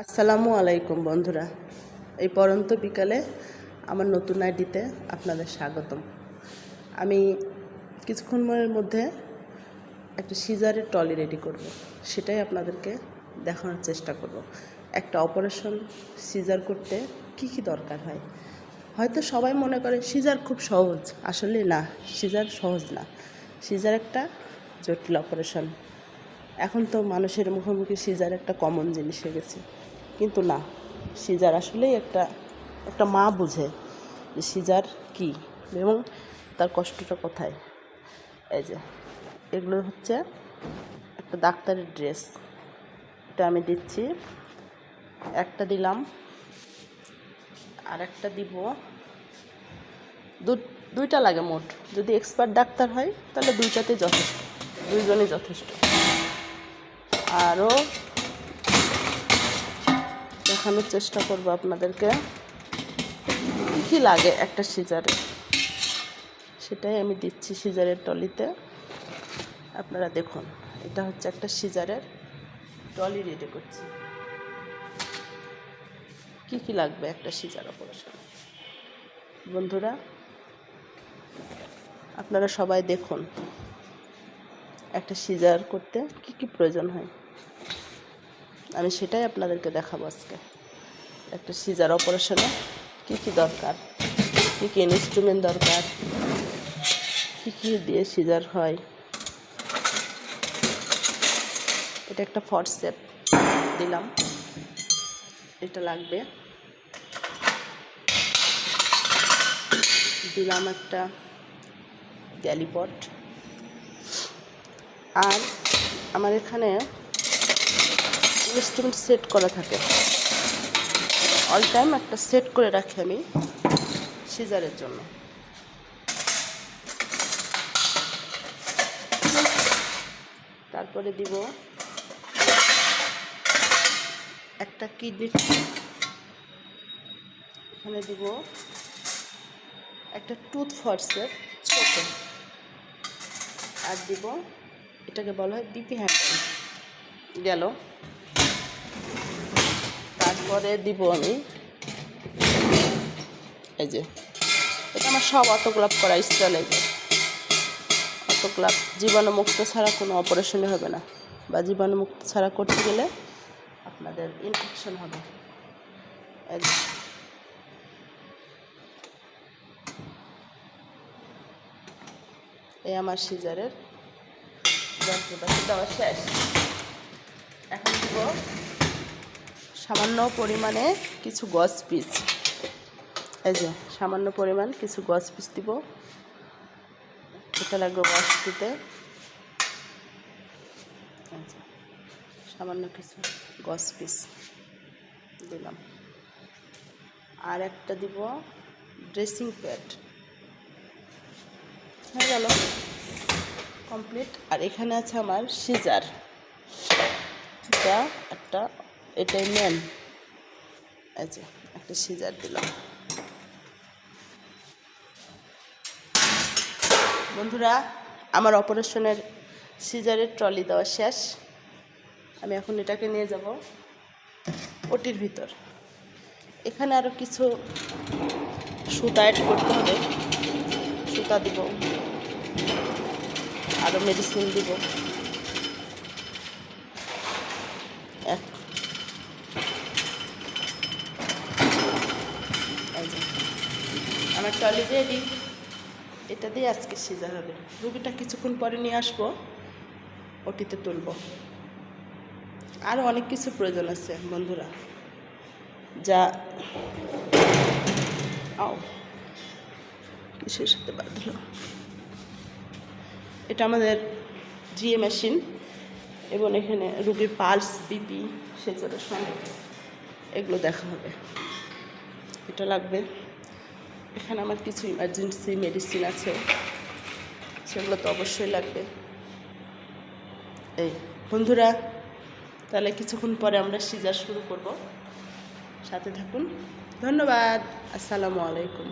আসসালামু আলাইকুম বন্ধুরা, এই পরন্ত বিকালে আমার নতুন আইডিতে আপনাদের স্বাগতম। আমি কিছুক্ষণের মধ্যে একটা সিজারের ট্রলি রেডি করব, সেটাই আপনাদেরকে দেখানোর চেষ্টা করব। একটা অপারেশন সিজার করতে কি কি দরকার হয়। হয়তো সবাই মনে করে সিজার খুব সহজ, আসলে না, সিজার সহজ না। সিজার একটা জটিল অপারেশন। এখন তো মানুষের মুখোমুখি সিজার একটা কমন জিনিস হয়ে গেছে, কিন্তু না, সিজার আসলেই একটা মা বুঝে যে সিজার কী এবং তার কষ্টটা কোথায়। এই যে এগুলো হচ্ছে একটা ডাক্তারের ড্রেস, এটা আমি দিচ্ছি, একটা দিলাম, আর একটা দিব, দুইটা লাগে মোট। যদি এক্সপার্ট ডাক্তার হয় তাহলে দুইটাতে যথেষ্ট, দুইজনই যথেষ্ট। আরও দেখানোর চেষ্টা করব আপনাদেরকে কী কী লাগে একটা সিজারে, সেটাই আমি দিচ্ছি সিজারের ট্রলিতে। আপনারা দেখুন, এটা হচ্ছে একটা সিজারের ট্রলি রেডি করছি। কী কী লাগবে একটা সিজার অপারেশন, বন্ধুরা আপনারা সবাই দেখুন একটা সিজার করতে কী কী প্রয়োজন হয়। আমি সেটাই আপনাদেরকে দেখাবো আজকে। একটা সিজার অপারেশনে কী কী দরকার, কী কী ইনস্ট্রুমেন্ট দরকার, কী কী দিয়ে সিজার হয়। এটা একটা ফরসেপ দিলাম, এটা লাগবে। দিলাম একটা গ্যালিপট। আর আমার এখানে ইনস্ট্রুমেন্ট সেট করা থাকে, অল টাইম একটা সেট করে রাখি আমি সিজারের জন্য। তারপরে দিব একটা কিডনি, এখানে দিব একটা টুথ ফরসেপ ছোট, আর দিব, এটাকে বলা হয় বিপি হ্যান্ডেল গেল। তারপরে দিব আমি এই যে, এটা আমার সব অটোগ্রাফ করা স্টাইল। এই যে অটোগ্রাফ জীবাণুমুক্ত ছাড়া কোনো অপারেশনই হবে না, বা জীবাণুমুক্ত ছাড়া করতে গেলে আপনাদের ইনফেকশন হবে। এই আমার সিজারের যন্ত্রপাতি দেওয়া শেষ। এখন দিব সামান্য পরিমাণে কিছু গজ পিস। এই যে সামান্য পরিমাণ কিছু গজ পিস দিব, এটা লাগবে গজ দিতে। সামান্য কিছু গজ পিস দিলাম। আর একটা দিব ড্রেসিং প্যাড। হয়ে গেল কমপ্লিট। আর এখানে আছে আমার সিজার, এটা একটা, এটাই মেন। এই যে একটা সিজার দিলাম। বন্ধুরা, আমার অপারেশনের সিজারের ট্রলি দেওয়া শেষ। আমি এখন এটাকে নিয়ে যাব ওটির ভিতর। এখানে আরও কিছু সুতা অ্যাড করতে হবে, সুতা দিব, আরও মেডিসিন দিব। আমার ট্রলি রেডি, এটা দিয়ে আজকে সিজার হবে। রুগীটা কিছুক্ষণ পরে নিয়ে আসবো, ওটিতে তুলব। আরও অনেক কিছু প্রয়োজন আছে বন্ধুরা, যা কিসের সাথে বাঁধল। এটা আমাদের জিএ মেশিন, এবং এখানে রুগীর পালস, বিপি, স্যাচুরেশন, এগুলো দেখা হবে। এটা লাগবে। এখানে আমার কিছু ইমার্জেন্সি মেডিসিন আছে, সেগুলো তো অবশ্যই লাগবে। এই বন্ধুরা, তাহলে কিছুক্ষণ পরে আমরা সিজার শুরু করব, সাথে থাকুন। ধন্যবাদ। আসসালামু আলাইকুম।